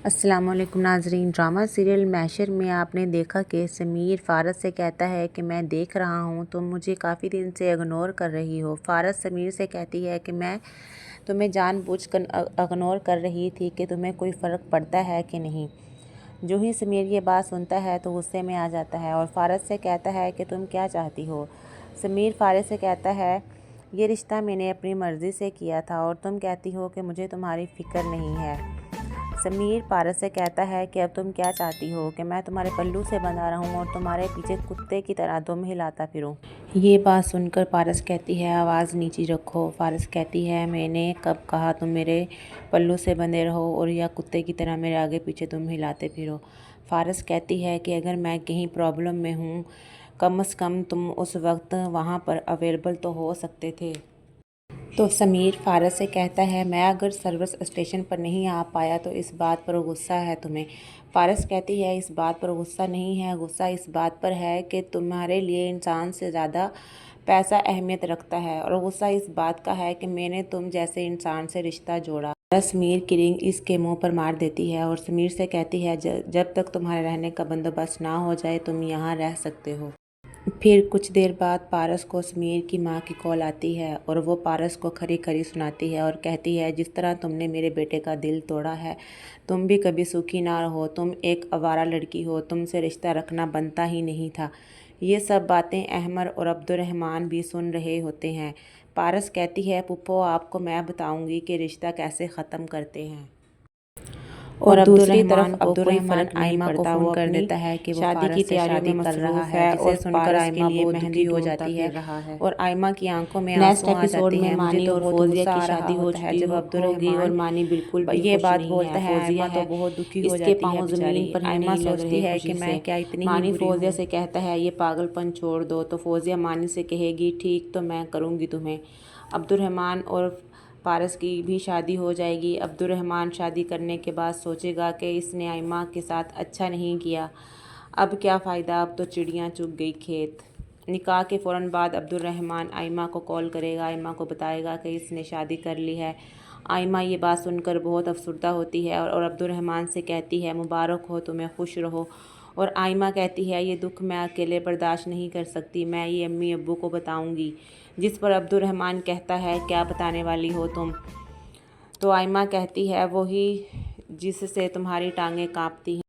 السلام علیکم ناظرین، ڈرامہ سیریل محشر میں آپ نے دیکھا کہ سمیر فارس سے کہتا ہے کہ میں دیکھ رہا ہوں تم مجھے کافی دن سے اگنور کر رہی ہو۔ فارس سمیر سے کہتی ہے کہ میں تمہیں جان بوجھ کر اگنور کر رہی تھی کہ تمہیں کوئی فرق پڑتا ہے کہ نہیں۔ جو ہی سمیر یہ بات سنتا ہے تو غصے میں آ جاتا ہے اور فارس سے کہتا ہے کہ تم کیا چاہتی ہو۔ سمیر فارس سے کہتا ہے یہ رشتہ میں نے اپنی مرضی سے کیا تھا اور تم کہتی ہو کہ مجھے تمہاری فکر نہیں ہے۔ سمیر فارس سے کہتا ہے کہ اب تم کیا چاہتی ہو کہ میں تمہارے پلو سے بندھا رہوں اور تمہارے پیچھے کتے کی طرح دم ہلاتا پھروں۔ یہ بات سن کر فارس کہتی ہے آواز نیچی رکھو۔ فارس کہتی ہے میں نے کب کہا تم میرے پلو سے بندھے رہو اور یا کتے کی طرح میرے آگے پیچھے دم ہلاتے پھرو۔ فارس کہتی ہے کہ اگر میں کہیں پرابلم میں ہوں کم از کم تم اس وقت وہاں پر اویلیبل تو ہو سکتے تھے۔ تو سمیر فارس سے کہتا ہے میں اگر سروس اسٹیشن پر نہیں آ پایا تو اس بات پر غصہ ہے تمہیں۔ فارس کہتی ہے اس بات پر غصہ نہیں ہے، غصہ اس بات پر ہے کہ تمہارے لیے انسان سے زیادہ پیسہ اہمیت رکھتا ہے، اور غصہ اس بات کا ہے کہ میں نے تم جیسے انسان سے رشتہ جوڑا۔ سمیر کی رنگ اس کے منہ پر مار دیتی ہے اور سمیر سے کہتی ہے جب تک تمہارے رہنے کا بندوبست نہ ہو جائے تم یہاں رہ سکتے ہو۔ پھر کچھ دیر بعد پارس کو سمیر کی ماں کی کال آتی ہے اور وہ پارس کو کھری کھری سناتی ہے اور کہتی ہے جس طرح تم نے میرے بیٹے کا دل توڑا ہے تم بھی کبھی سکھی نہ رہو، تم ایک آوارہ لڑکی ہو، تم سے رشتہ رکھنا بنتا ہی نہیں تھا۔ یہ سب باتیں احمر اور عبدالرحمن بھی سن رہے ہوتے ہیں۔ پارس کہتی ہے پھپھو آپ کو میں بتاؤں گی کہ رشتہ کیسے ختم کرتے ہیں۔ اور دوسری طرف عبدالرحمن آئمہ کو فون کر دیتا ہے کہ وہ شادی کی تیاریوں میں مصروف ہے، جسے سن کر آئمہ بہت دکھی ہو جاتی ہے اور آئمہ کی آنکھوں میں آنسو آ جاتے ہیں۔ مجھے تو بہت غصہ آ رہا ہوتا ہے جب عبدالرحمن یہ بات بولتا ہے، آئمہ تو بہت دکھی ہو جاتی ہے بیچاری۔ آئمہ سوچتی ہے کہ میں کیا اتنی ہی بری ہوں۔ فوزیہ سے کہتا ہے یہ پاگل پن چھوڑ دو، تو فوزیہ مانی سے کہے گی ٹھیک تو میں کروں گی تمہیں۔ عبدالرحمن اور پارس کی بھی شادی ہو جائے گی۔ عبدالرحمن شادی کرنے کے بعد سوچے گا کہ اس نے آئمہ کے ساتھ اچھا نہیں کیا، اب کیا فائدہ، اب تو چڑیاں چگ گئی کھیت۔ نکاح کے فوراً بعد عبدالرحمن آئمہ کو کال کرے گا، آئمہ کو بتائے گا کہ اس نے شادی کر لی ہے۔ آئمہ یہ بات سن کر بہت افسردہ ہوتی ہے اور عبدالرحمن سے کہتی ہے مبارک ہو تمہیں، خوش رہو۔ اور آئمہ کہتی ہے یہ دکھ میں اکیلے برداشت نہیں کر سکتی، میں یہ امی ابو کو بتاؤں گی۔ جس پر عبدالرحمن کہتا ہے کیا بتانے والی ہو تم؟ تو آئمہ کہتی ہے وہی جس سے تمہاری ٹانگیں کانپتی ہیں۔